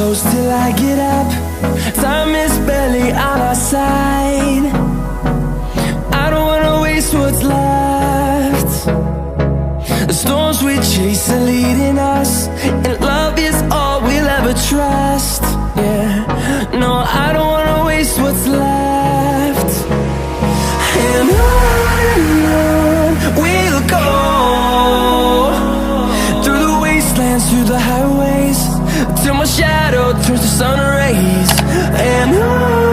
close till I get up. Time is barely on our side. I don't wanna waste what's left. The storms we chase are leading us, and love is all we'll ever trust. Yeah, no, I don't wanna waste what's left. And on we'll go, through the wastelands, through the highways, till my shadow turns to sun rays. And on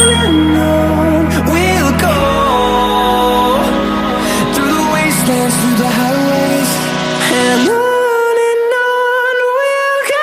we'll go, through the wastelands, through the highways, and on we'll go.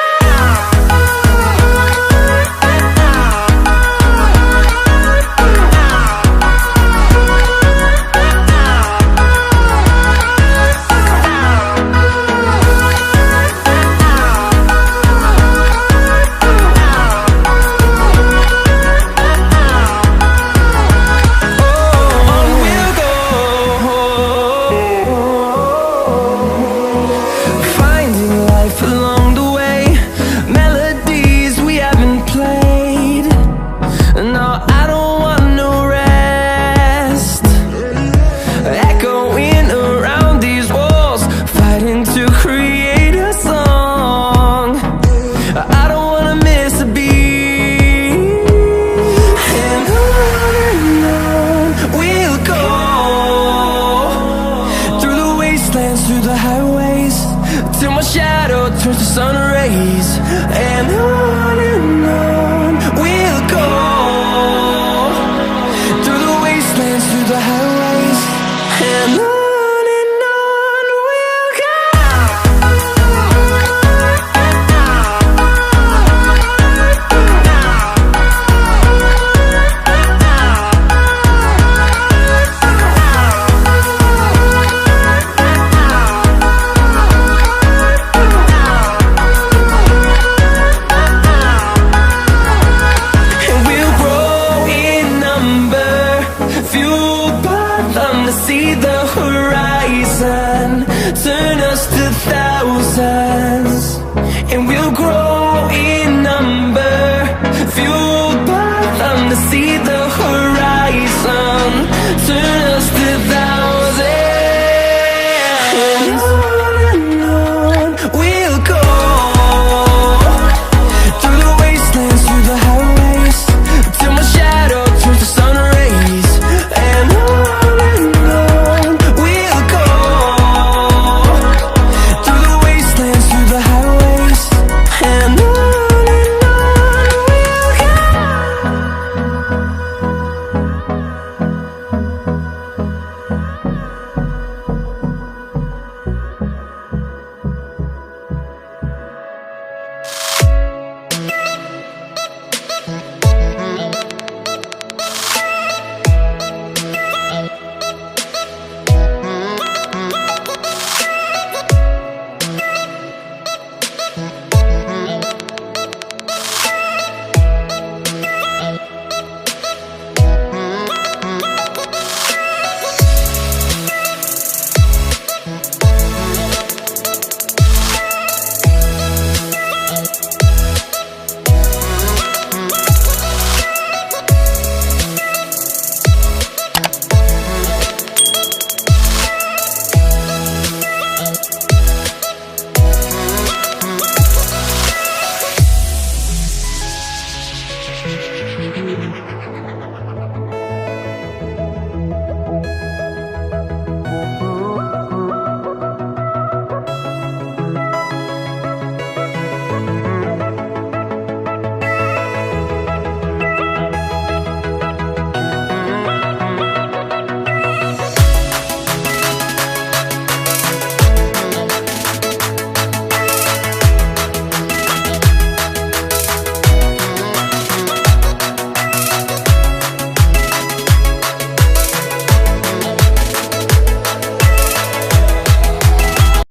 Through the highways, till my shadow turns to sun rays. And on we'll go, through the wastelands, through the highways, and on we'll go. See the horizon, turn us to